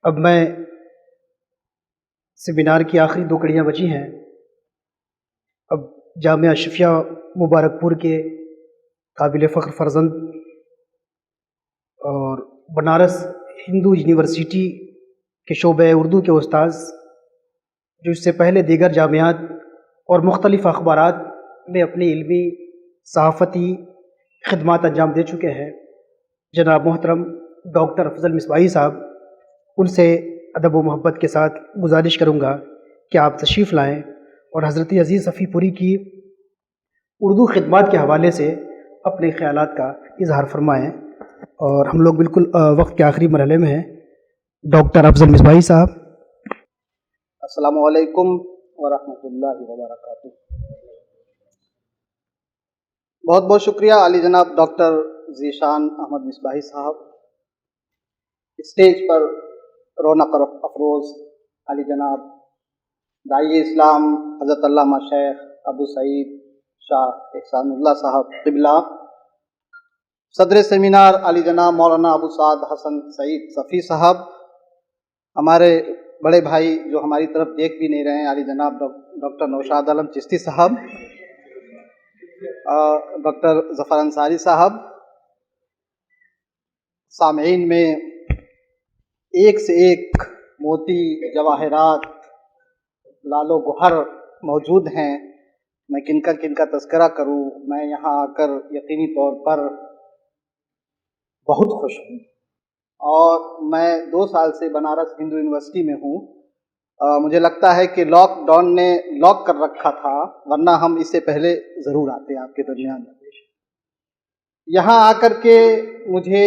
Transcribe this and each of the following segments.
اب میں سیمینار کی آخری 2 کڑیاں بچی ہیں. اب جامعہ اشرفیہ مبارک پور کے قابل فخر فرزند اور بنارس ہندو یونیورسٹی کے شعبہ اردو کے استاذ، جو اس سے پہلے دیگر جامعات اور مختلف اخبارات میں اپنی علمی صحافتی خدمات انجام دے چکے ہیں، جناب محترم ڈاکٹر افضل مصباحی صاحب، ان سے ادب و محبت کے ساتھ گزارش کروں گا کہ آپ تشریف لائیں اور حضرت عزیز صفی پوری کی اردو خدمات کے حوالے سے اپنے خیالات کا اظہار فرمائیں. اور ہم لوگ بالکل وقت کے آخری مرحلے میں ہیں. ڈاکٹر افضل مصباحی صاحب. السلام علیکم ورحمۃ اللہ وبرکاتہ. بہت بہت شکریہ علی جناب ڈاکٹر ذیشان احمد مصباحی صاحب. اسٹیج پر رونق افروز علی جناب داعی اسلام حضرت علامہ شیخ ابو سعید شاہ احسان اللہ صاحب قبلہ، صدر سیمینار علی جناب مولانا ابو سعد حسن سعید صفی صاحب، ہمارے بڑے بھائی جو ہماری طرف دیکھ بھی نہیں رہے ہیں علی جناب ڈاکٹر نوشاد عالم چشتی صاحب، ڈاکٹر ظفر انصاری صاحب، سامعین میں ایک سے ایک موتی جواہرات لال و گوہر موجود ہیں. میں کن کا تذکرہ کروں؟ میں یہاں آ کر یقینی طور پر بہت خوش ہوں، اور میں 2 سال سے بنارس ہندو یونیورسٹی میں ہوں. مجھے لگتا ہے کہ لاک ڈاؤن نے لاک کر رکھا تھا، ورنہ ہم اس سے پہلے ضرور آتے آپ کے درمیان. یہاں آ کر کے مجھے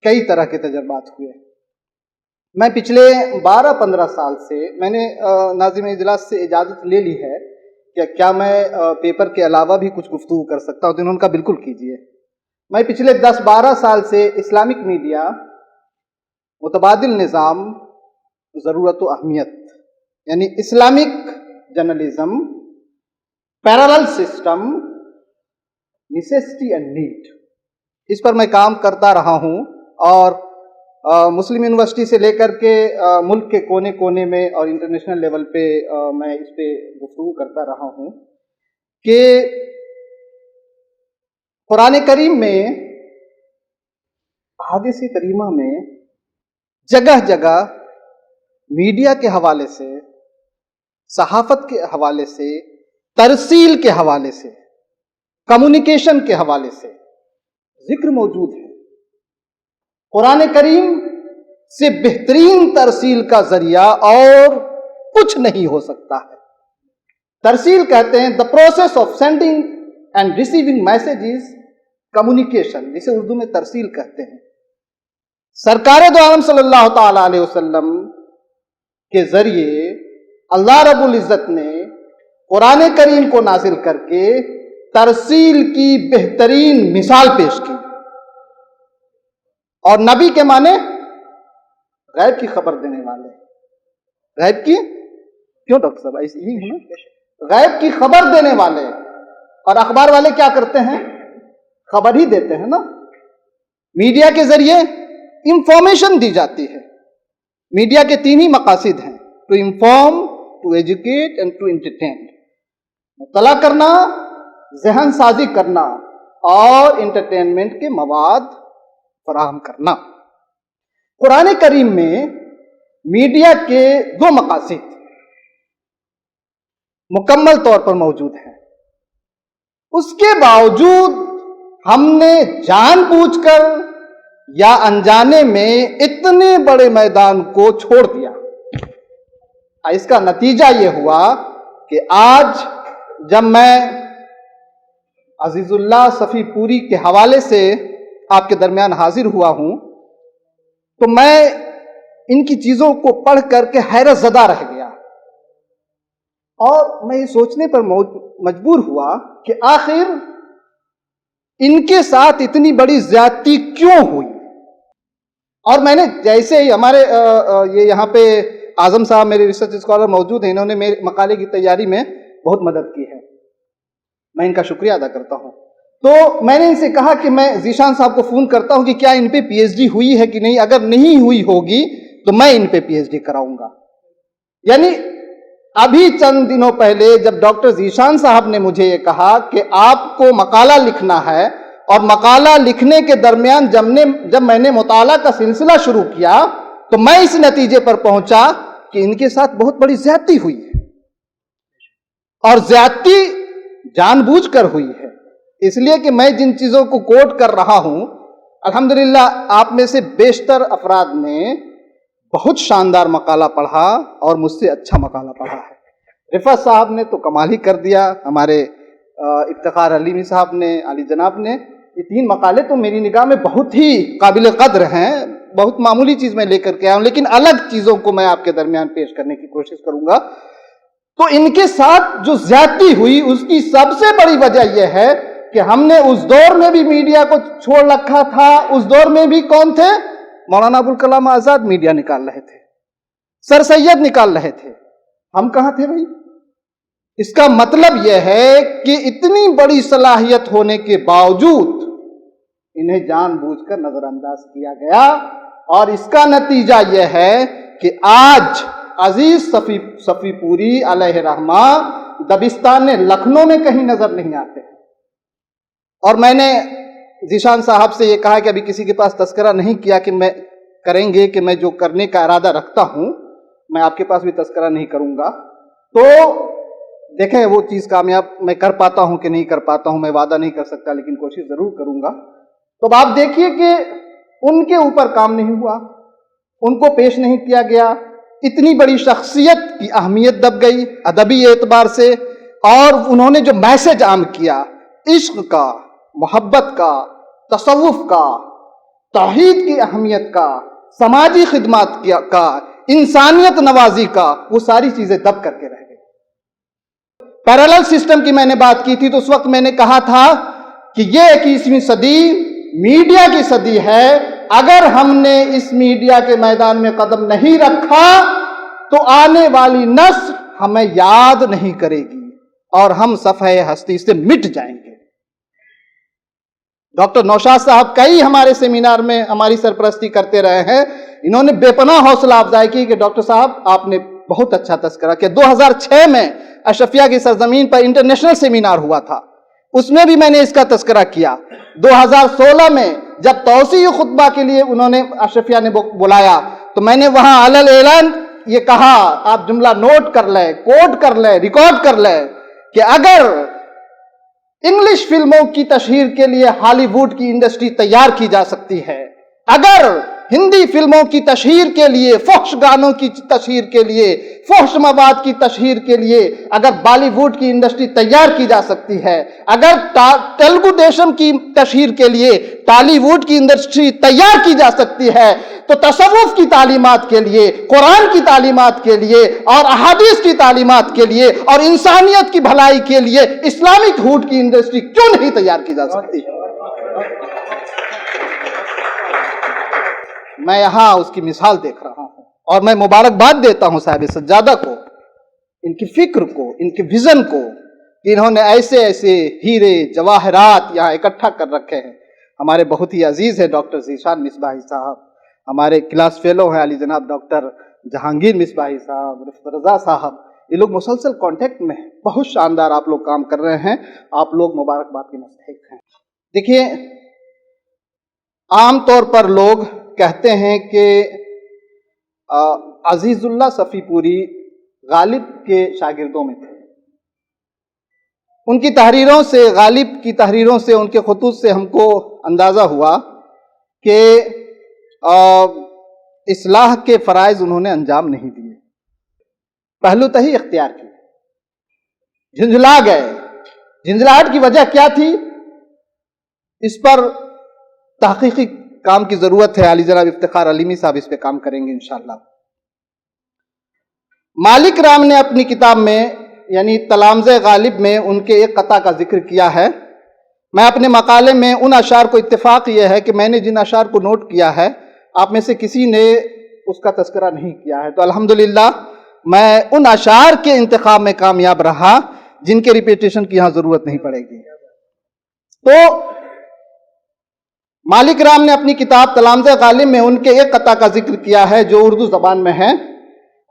کئی طرح کے تجربات ہوئے. میں پچھلے 12-15 سال سے میں نے ناظم اجلاس سے اجازت لے لی ہے کہ کیا میں پیپر کے علاوہ بھی کچھ گفتگو کر سکتا ہوں. تو انہوں نے کہا بالکل کیجیے. میں پچھلے 10-12 سال سے اسلامک میڈیا، متبادل نظام، ضرورت و اہمیت، یعنی Islamic journalism, parallel system, necessity and need, اس پر میں کام کرتا رہا ہوں. اور مسلم یونیورسٹی سے لے کر کے ملک کے کونے کونے میں اور انٹرنیشنل لیول پہ میں اس پہ گفتگو کرتا رہا ہوں کہ قرآن کریم میں، احادیث کریمہ میں جگہ جگہ میڈیا کے حوالے سے، صحافت کے حوالے سے، ترسیل کے حوالے سے، کمیونیکیشن کے حوالے سے ذکر موجود ہے. قرآن کریم سے بہترین ترسیل کا ذریعہ اور کچھ نہیں ہو سکتا ہے. ترسیل کہتے ہیں the process of sending and receiving messages, communication، جسے اردو میں ترسیل کہتے ہیں. سرکار دو عالم صلی اللہ تعالی علیہ وسلم کے ذریعے اللہ رب العزت نے قرآن کریم کو نازل کر کے ترسیل کی بہترین مثال پیش کی. اور نبی کے معنی غیب کی خبر دینے والے. غیب کی کیوں ڈاکٹر صاحب یہی ہے نا، غیب کی خبر دینے والے. اور اخبار والے کیا کرتے ہیں؟ خبر ہی دیتے ہیں نا. میڈیا کے ذریعے انفارمیشن دی جاتی ہے. میڈیا کے 3 ہی مقاصد ہیں: to inform, to educate and to entertain. مطلع کرنا، ذہن سازی کرنا، اور انٹرٹینمنٹ کے مواد فراہم کرنا. قرآن کریم میں میڈیا کے 2 مقاصد مکمل طور پر موجود ہیں. اس کے باوجود ہم نے جان بوجھ کر یا انجانے میں اتنے بڑے میدان کو چھوڑ دیا. اس کا نتیجہ یہ ہوا کہ آج جب میں عزیز اللہ صفی پوری کے حوالے سے آپ کے درمیان حاضر ہوا ہوں تو میں ان کی چیزوں کو پڑھ کر کے حیرت زدہ رہ گیا. اور میں یہ سوچنے پر مجبور ہوا کہ آخر ان کے ساتھ اتنی بڑی زیادتی کیوں ہوئی. اور میں نے جیسے ہی ہمارے یہ یہاں پہ اعظم صاحب میرے ریسرچ اسکالر موجود ہیں، انہوں نے میرے مقالے کی تیاری میں بہت مدد کی ہے، میں ان کا شکریہ ادا کرتا ہوں. تو میں نے ان سے کہا کہ میں ذیشان صاحب کو فون کرتا ہوں کہ کیا ان پہ پی ایچ ڈی ہوئی ہے کہ نہیں، اگر نہیں ہوئی ہوگی تو میں ان پہ پی ایچ ڈی کراؤں گا۔ یعنی ابھی چند دنوں پہلے جب ڈاکٹر ذیشان صاحب نے مجھے یہ کہا کہ آپ کو مقالہ لکھنا ہے، اور مقالہ لکھنے کے درمیان جب میں نے مطالعہ کا سلسلہ شروع کیا تو میں اس نتیجے پر پہنچا کہ ان کے ساتھ بہت بڑی زیادتی ہوئی ہے، اور زیادتی جان بوجھ کر ہوئی ہے۔ اس لیے کہ میں جن چیزوں کو کوٹ کر رہا ہوں، الحمدللہ آپ میں سے بیشتر افراد نے بہت شاندار مقالہ پڑھا اور مجھ سے اچھا مقالہ پڑھا ہے۔ رفعت صاحب نے تو کمال ہی کر دیا، ہمارے افتخار علیمی صاحب نے، علی جناب نے، یہ 3 مقالے تو میری نگاہ میں بہت ہی قابل قدر ہیں۔ بہت معمولی چیز میں لے کر کے آیا ہوں، لیکن الگ چیزوں کو میں آپ کے درمیان پیش کرنے کی کوشش کروں گا۔ تو ان کے ساتھ جو زیادتی ہوئی اس کی سب سے بڑی وجہ یہ ہے کہ ہم نے اس دور میں بھی میڈیا کو چھوڑ رکھا تھا۔ اس دور میں بھی کون تھے؟ مولانا ابوالکلام آزاد میڈیا نکال رہے تھے، سر سید نکال رہے تھے، ہم کہاں تھے بھائی؟ اس کا مطلب یہ ہے کہ اتنی بڑی صلاحیت ہونے کے باوجود انہیں جان بوجھ کر نظر انداز کیا گیا، اور اس کا نتیجہ یہ ہے کہ آج عزیز صفی پوری علیہ رحمہ دبستان لکھنؤ میں کہیں نظر نہیں آتے۔ اور میں نے ذیشان صاحب سے یہ کہا کہ ابھی کسی کے پاس تذکرہ نہیں کیا کہ میں کریں گے کہ میں جو کرنے کا ارادہ رکھتا ہوں میں آپ کے پاس بھی تذکرہ نہیں کروں گا، تو دیکھیں وہ چیز کامیاب میں کر پاتا ہوں کہ نہیں کر پاتا ہوں، میں وعدہ نہیں کر سکتا لیکن کوشش ضرور کروں گا۔ تو اب آپ دیکھیے کہ ان کے اوپر کام نہیں ہوا، ان کو پیش نہیں کیا گیا، اتنی بڑی شخصیت کی اہمیت دب گئی ادبی اعتبار سے، اور انہوں نے جو میسج عام کیا عشق کا، محبت کا، تصوف کا، توحید کی اہمیت کا، سماجی خدمات کا، انسانیت نوازی کا، وہ ساری چیزیں دب کر کے رہ گئی۔ پیرالل سسٹم کی میں نے بات کی تھی تو اس وقت میں نے کہا تھا کہ یہ 21ویں صدی میڈیا کی صدی ہے، اگر ہم نے اس میڈیا کے میدان میں قدم نہیں رکھا تو آنے والی نسل ہمیں یاد نہیں کرے گی اور ہم صفحہ ہستی سے مٹ جائیں گے۔ ڈاکٹر نوشاد صاحب کئی ہمارے سیمینار میں ہماری سرپرستی کرتے رہے ہیں، انہوں نے بے پناہ حوصلہ افزائی کی کہ ڈاکٹر صاحب آپ نے بہت اچھا تذکرہ کیا۔ 2006 میں اشرفیہ کی سرزمین پر انٹرنیشنل سیمینار ہوا تھا، اس میں بھی میں نے اس کا تذکرہ کیا۔ 2016 میں جب توسیعی خطبہ کے لیے انہوں نے اشرفیہ نے بلایا تو میں نے وہاں علل اعلان یہ کہا، آپ جملہ نوٹ کر لیں، کوٹ کر لیں، ریکارڈ کر لیں، کہ اگر انگلش فلموں کی تشہیر کے لیے ہالی ووڈ کی انڈسٹری تیار کی جا سکتی ہے، اگر ہندی فلموں کی تشہیر کے لیے، فحش گانوں کی تشہیر کے لیے، فحش مواد کی تشہیر کے لیے اگر بالی ووڈ کی انڈسٹری تیار کی جا سکتی ہے، اگر تیلگو دیشم کی تشہیر کے لیے ٹالی ووڈ کی انڈسٹری تیار کی جا سکتی ہے، تو تصوف کی تعلیمات کے لیے، قرآن کی تعلیمات کے لیے اور احادیث کی تعلیمات کے لیے اور انسانیت کی بھلائی کے لیے اسلامک ہوڈ کی انڈسٹری کیوں نہیں تیار کی جا سکتی؟ میں یہاں اس کی مثال دیکھ رہا ہوں اور میں مبارکباد دیتا ہوں صاحب سجادہ کو، ان کی فکر کو، ان کے ویژن کو، کہ انہوں نے ایسے ایسے ہیرے جواہرات یہاں اکٹھا کر رکھے ہیں۔ ہمارے بہت ہی عزیز ہے ڈاکٹر ذیشان مصباحی صاحب، ہمارے کلاس فیلو ہیں علی جناب ڈاکٹر جہانگیر مصباحی صاحب، رفعت رضا صاحب، یہ لوگ مسلسل کانٹیکٹ میں ہیں، بہت شاندار آپ لوگ کام کر رہے ہیں، آپ لوگ مبارکباد کے مستحق ہیں۔ دیکھیے عام طور پر لوگ کہتے ہیں کہ عزیز اللہ صفی پوری غالب کے شاگردوں میں تھے، ان کی تحریروں سے، غالب کی تحریروں سے، ان کے خطوط سے ہم کو اندازہ ہوا کہ اصلاح کے فرائض انہوں نے انجام نہیں دیے، پہلو تہی اختیار کی، جھنجھلا گئے۔ جھنجھلاہٹ کی وجہ کیا تھی؟ اس پر تحقیقی کام کی ضرورت ہے، علی جناب افتخار علیمی صاحب اس پہ کام کریں گے انشاءاللہ۔ مالک رام نے اپنی کتاب میں یعنی تلامذہ غالب میں ان کے ایک قطع کا ذکر کیا ہے۔ میں اپنے مقالے میں ان اشعار کو، اتفاق یہ ہے کہ میں نے جن اشعار کو نوٹ کیا ہے آپ میں سے کسی نے اس کا تذکرہ نہیں کیا ہے، تو الحمدللہ میں ان اشعار کے انتخاب میں کامیاب رہا جن کے ریپیٹیشن کی یہاں ضرورت نہیں پڑے گی۔ تو مالک رام نے اپنی کتاب تلامذہ غالب میں ان کے ایک قطع کا ذکر کیا ہے جو اردو زبان میں ہے،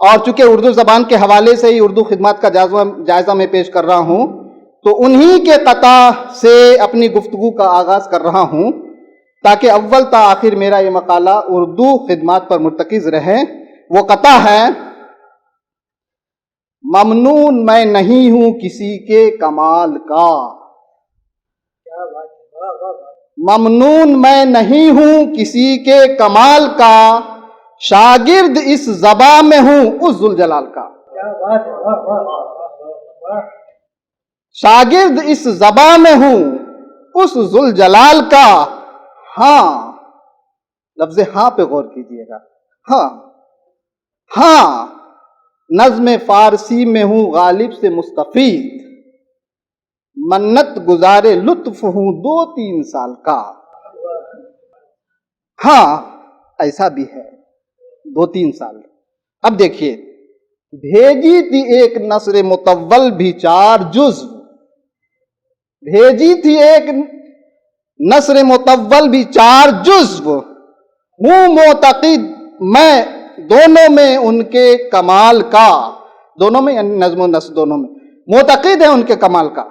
اور چونکہ اردو زبان کے حوالے سے ہی اردو خدمات کا جائزہ میں پیش کر رہا ہوں، تو انہی کے قطع سے اپنی گفتگو کا آغاز کر رہا ہوں تاکہ اول تا آخر میرا یہ مقالہ اردو خدمات پر مرتکز رہے۔ وہ قطع ہے: ممنون میں نہیں ہوں کسی کے کمال کا، ممنون میں نہیں ہوں کسی کے کمال کا، شاگرد اس زباں میں ہوں اس ذوالجلال کا، شاگرد اس زباں میں ہوں اس ذوالجلال کا۔ ہاں، لفظ ہاں پہ غور کیجئے گا، ہاں ہاں، نظم فارسی میں ہوں غالب سے مستفید، منت گزارے لطف ہوں 2-3 سال کا۔ ہاں، ایسا بھی ہے، 2-3 سال۔ اب دیکھیے، بھیجی تھی ایک نثر مطول بھی 4 جزو، بھیجی تھی ایک نثر مطول بھی 4 جزو، ہوں معتقد میں دونوں میں ان کے کمال کا، دونوں میں یعنی نظم و نثر دونوں میں معتقد ہے ان کے کمال کا۔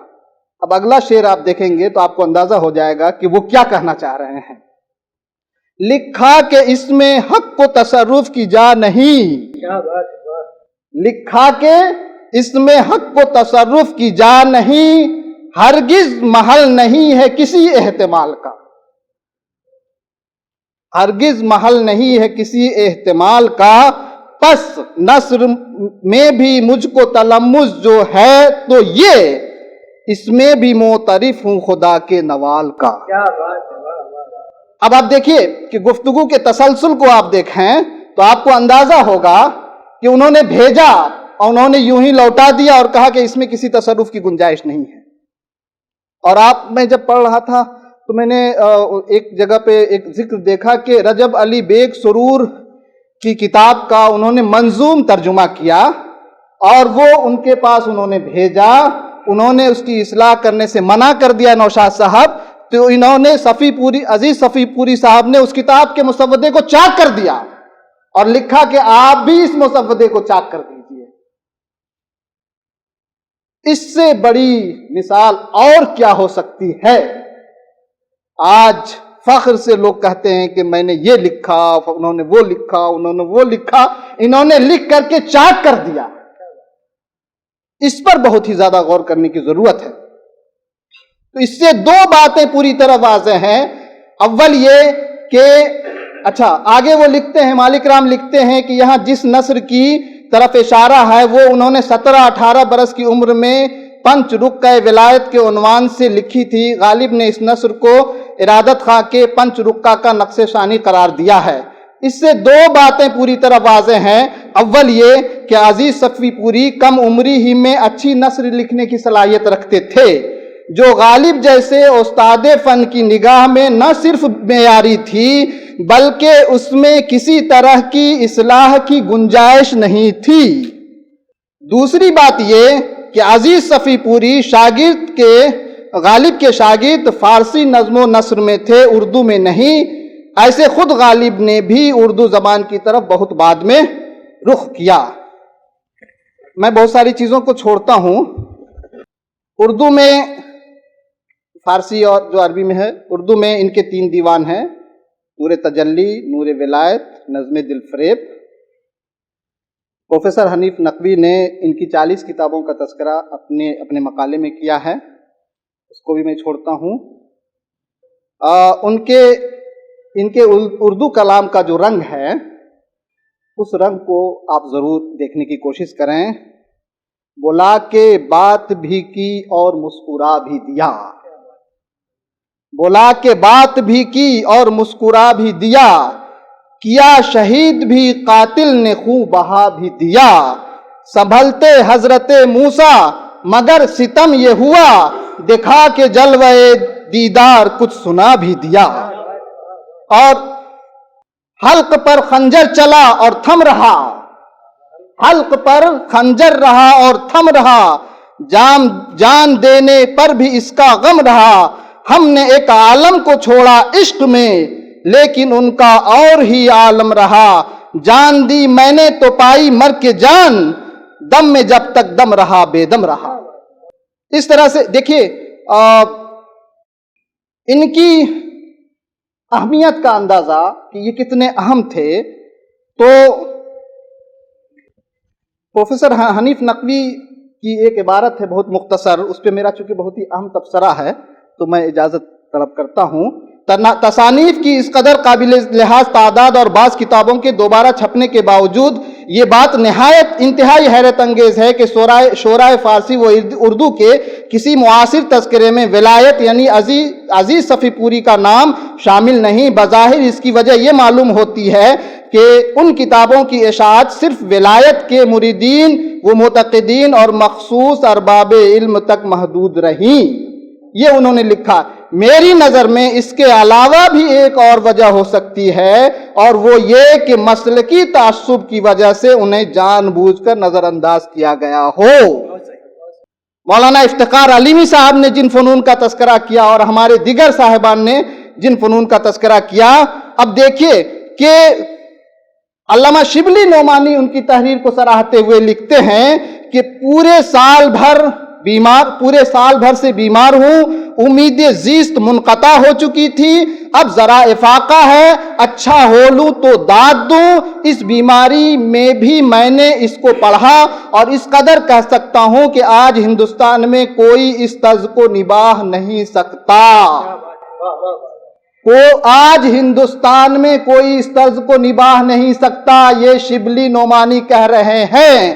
اب اگلا شعر آپ دیکھیں گے تو آپ کو اندازہ ہو جائے گا کہ وہ کیا کہنا چاہ رہے ہیں۔ لکھا کہ اس میں حق کو تصرف کی جا نہیں، لکھا کہ اس میں حق کو تصرف کی جا نہیں، ہرگز محل نہیں ہے کسی احتمال کا، ہرگز محل نہیں ہے کسی احتمال کا، پس نثر میں بھی مجھ کو تلمس جو ہے تو یہ اس میں بھی معترف ہوں خدا کے نوال کا۔ اب آپ دیکھیے کہ گفتگو کے تسلسل کو آپ دیکھیں تو آپ کو اندازہ ہوگا کہ انہوں نے بھیجا اور انہوں نے یوں ہی لوٹا دیا اور کہا کہ اس میں کسی تصرف کی گنجائش نہیں ہے۔ اور میں جب پڑھ رہا تھا تو میں نے ایک جگہ پہ ایک ذکر دیکھا کہ رجب علی بیگ سرور کی کتاب کا انہوں نے منظوم ترجمہ کیا اور وہ ان کے پاس انہوں نے بھیجا، انہوں نے اس کی اصلاح کرنے سے منع کر دیا نوشاد صاحب، تو انہوں نے صفی پوری، عزیز صفی پوری صاحب نے اس کتاب کے مسودے کو چاک کر دیا اور لکھا کہ آپ بھی اس مسودے کو چاک کر دیجئے۔ اس سے بڑی مثال اور کیا ہو سکتی ہے؟ آج فخر سے لوگ کہتے ہیں کہ میں نے یہ لکھا، انہوں نے وہ لکھا، انہوں نے وہ لکھا، انہوں نے لکھ کر کے چاک کر دیا۔ اس پر بہت ہی زیادہ غور کرنے کی ضرورت ہے۔ تو اس سے 2 باتیں پوری طرح واضح ہیں۔ اول یہ کہ اچھا آگے وہ لکھتے ہیں، مالک رام لکھتے ہیں کہ یہاں جس نثر کی طرف اشارہ ہے وہ انہوں نے 17-18 برس کی عمر میں پنچ رقعہ ولایت کے عنوان سے لکھی تھی۔ غالب نے اس نثر کو ارادت خواہ کے پنچ رقعہ کا نقش ثانی قرار دیا ہے۔ اس سے 2 باتیں پوری طرح واضح ہیں۔ اول یہ کہ عزیز صفی پوری کم عمری ہی میں اچھی نثر لکھنے کی صلاحیت رکھتے تھے، جو غالب جیسے استاد فن کی نگاہ میں نہ صرف معیاری تھی بلکہ اس میں کسی طرح کی اصلاح کی گنجائش نہیں تھی۔ دوسری بات یہ کہ عزیز صفی پوری شاگرد کے غالب کے شاگرد فارسی نظم و نثر میں تھے، اردو میں نہیں۔ ایسے خود غالب نے بھی اردو زبان کی طرف بہت بعد میں رخ کیا۔ میں بہت ساری چیزوں کو چھوڑتا ہوں۔ اردو میں، فارسی اور جو عربی میں ہے، اردو میں ان کے 3 دیوان ہیں: نور تجلی، نور ولایت، نظم دل فریب۔ پروفیسر حنیف نقوی نے ان کی 40 کتابوں کا تذکرہ اپنے مقالے میں کیا ہے، اس کو بھی میں چھوڑتا ہوں۔ ان کے اردو کلام کا جو رنگ ہے اس رنگ کو آپ ضرور دیکھنے کی کوشش کریں۔ بلا کے بات بھی کی اور مسکرا بھی دیا، بلا کے بات بھی کی اور مسکرا بھی دیا، کیا شہید بھی قاتل نے خون بہا بھی دیا، سنبھلتے حضرت موسیٰ مگر ستم یہ ہوا، دکھا کے جلوہ دیدار کچھ سنا بھی دیا۔ اور حلق پر خنجر چلا اور تھم رہا، حلق پر خنجر رہا اور تھم رہا، جان دینے پر بھی اس کا غم رہا، ہم نے ایک عالم کو چھوڑا عشق میں لیکن ان کا اور ہی عالم رہا، جان دی میں نے تو پائی مر کے جان، دم میں جب تک دم رہا بے دم رہا۔ اس طرح سے دیکھیے ان کی اہمیت کا اندازہ کہ یہ کتنے اہم تھے، تو پروفیسر حنیف نقوی کی ایک عبارت ہے بہت مختصر، اس پہ میرا چونکہ بہت ہی اہم تبصرہ ہے تو میں اجازت طلب کرتا ہوں۔ تصانیف کی اس قدر قابل لحاظ تعداد اور بعض کتابوں کے دوبارہ چھپنے کے باوجود یہ بات نہایت انتہائی حیرت انگیز ہے کہ شورائے فارسی و اردو کے کسی معاصر تذکرے میں ولایت یعنی عزیز صفی پوری کا نام شامل نہیں۔ بظاہر اس کی وجہ یہ معلوم ہوتی ہے کہ ان کتابوں کی اشاعت صرف ولایت کے مریدین و معتقدین اور مخصوص ارباب علم تک محدود رہیں، یہ انہوں نے لکھا۔ میری نظر میں اس کے علاوہ بھی ایک اور وجہ ہو سکتی ہے اور وہ یہ کہ مسلکی تعصب کی وجہ سے انہیں جان بوجھ کر نظر انداز کیا گیا ہو۔ مولانا افتخار علیمی صاحب نے جن فنون کا تذکرہ کیا اور ہمارے دیگر صاحبان نے جن فنون کا تذکرہ کیا، اب دیکھیے کہ علامہ شبلی نعمانی ان کی تحریر کو سراہتے ہوئے لکھتے ہیں کہ پورے سال بھر سے بیمار ہوں، امید زیست منقطع ہو چکی تھی، اب ذرا افاقہ ہے، اچھا ہو لوں تو داد دوں۔ اس بیماری میں بھی میں نے اس کو پڑھا اور اس قدر کہہ سکتا ہوں کہ آج ہندوستان میں کوئی اس طرز کو نباہ نہیں سکتا۔ آج ہندوستان میں کوئی اس طرز کو نباہ نہیں سکتا، یہ شبلی نعمانی کہہ رہے ہیں۔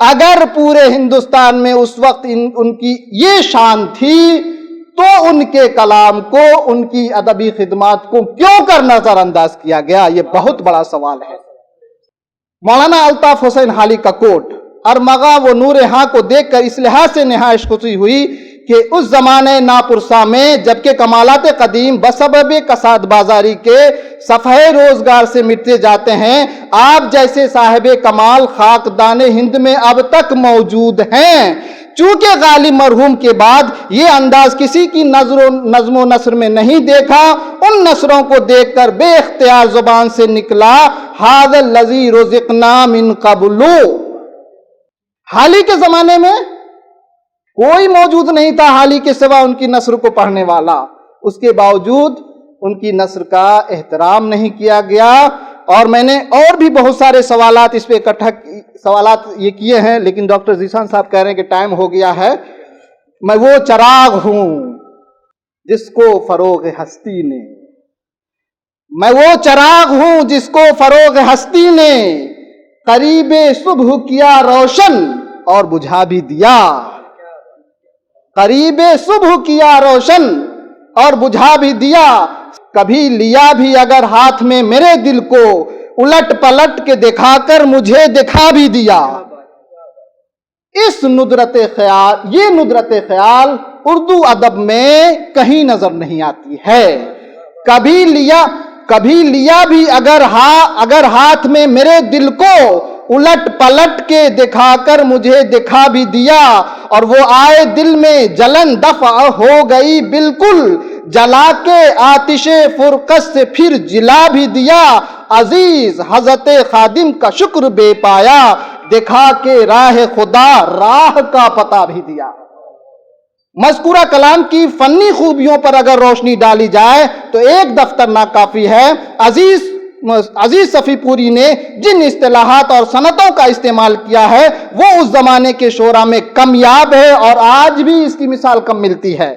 اگر پورے ہندوستان میں اس وقت ان کی یہ شان تھی تو ان کے کلام کو، ان کی ادبی خدمات کو کیوں کر نظر انداز کیا گیا؟ یہ بہت بڑا سوال ہے۔ مولانا الطاف حسین حالی کا کوٹ، ارمغا و نور ہاں کو دیکھ کر اس لحاظ سے نہایت خوشی ہوئی کہ اس زمانے ناپرسا میں جبکہ کمالات قدیم بسبب کساد بازاری کے صفحے روزگار سے مٹتے جاتے ہیں، آپ جیسے صاحب کمال خاکدان ہند میں اب تک موجود ہیں۔ چونکہ غالب مرحوم کے بعد یہ انداز کسی کی نظم و نثر میں نہیں دیکھا، ان نثروں کو دیکھ کر بے اختیار زبان سے نکلا ھذا الذی رزقنا من قبل۔ حالی کے زمانے میں کوئی موجود نہیں تھا حالی کے سوا ان کی نثر کو پڑھنے والا، اس کے باوجود ان کی نثر کا احترام نہیں کیا گیا۔ اور میں نے اور بھی بہت سارے سوالات اس پہ سوالات یہ کیے ہیں، لیکن ڈاکٹر ذیشان صاحب کہہ رہے ہیں کہ ٹائم ہو گیا ہے۔ میں وہ چراغ ہوں جس کو فروغ ہستی نے، میں وہ چراغ ہوں جس کو فروغ ہستی نے قریب صبح کیا روشن اور بجھا بھی دیا، قریب صبح کیا روشن اور بجھا بھی دیا، کبھی لیا بھی اگر ہاتھ میں میرے دل کو، الٹ پلٹ کے دکھا کر مجھے دکھا بھی دیا۔ یہ ندرت خیال اردو ادب میں کہیں نظر نہیں آتی ہے۔ کبھی لیا بھی اگر ہاتھ میں میرے دل کو، الٹ پلٹ کے دکھا کر مجھے دکھا بھی دیا، اور وہ آئے دل میں جلن دفع ہو گئی بالکل، جلا کے آتش فرقت سے پھر جلا بھی دیا، عزیز حضرت خادم کا شکر بے پایا، دکھا کے راہ خدا راہ کا پتہ بھی دیا۔ مذکورہ کلام کی فنی خوبیوں پر اگر روشنی ڈالی جائے تو ایک دفتر ناکافی ہے۔ عزیز صفی پوری نے جن اصطلاحات اور صنعتوں کا استعمال کیا ہے وہ اس زمانے کے شعراء میں کمیاب ہے اور آج بھی اس کی مثال کم ملتی ہے۔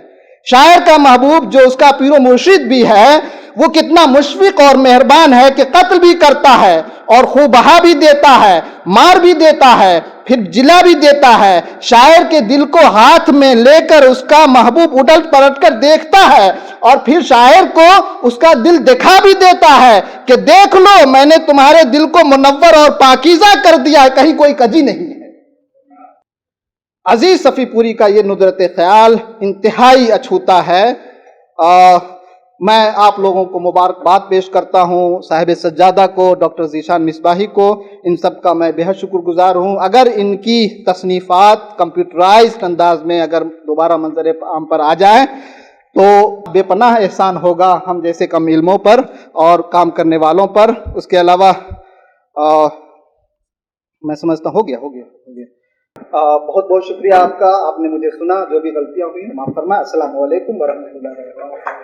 شاعر کا محبوب جو اس کا پیر و مرشد بھی ہے، وہ کتنا مشفق اور مہربان ہے کہ قتل بھی کرتا ہے اور خوب بہا بھی دیتا ہے، مار بھی دیتا ہے، پھر جلا بھی دیتا ہے۔ شاعر کے دل کو ہاتھ میں لے کر اس کا محبوب الٹ پلٹ کر دیکھتا ہے اور پھر شاعر کو اس کا دل دکھا بھی دیتا ہے کہ دیکھ لو میں نے تمہارے دل کو منور اور پاکیزہ کر دیا ہے، کہیں کوئی کجی نہیں ہے۔ عزیز صفی پوری کا یہ ندرت خیال انتہائی اچھوتا ہے۔ میں آپ لوگوں کو مبارکباد پیش کرتا ہوں، صاحب سجادہ کو، ڈاکٹر ذیشان مصباحی کو، ان سب کا میں بہت شکر گزار ہوں۔ اگر ان کی تصنیفات کمپیوٹرائزڈ انداز میں اگر دوبارہ منظر عام پر آ جائیں تو بے پناہ احسان ہوگا ہم جیسے کم علموں پر اور کام کرنے والوں پر. اس کے علاوہ میں سمجھتا ہوں ہو گیا. بہت بہت شکریہ آپ کا. آپ نے مجھے سنا. جو بھی غلطیاں ہوئی معاف فرمائیں. السلام علیکم ورحمۃ اللہ وبرکاتہ.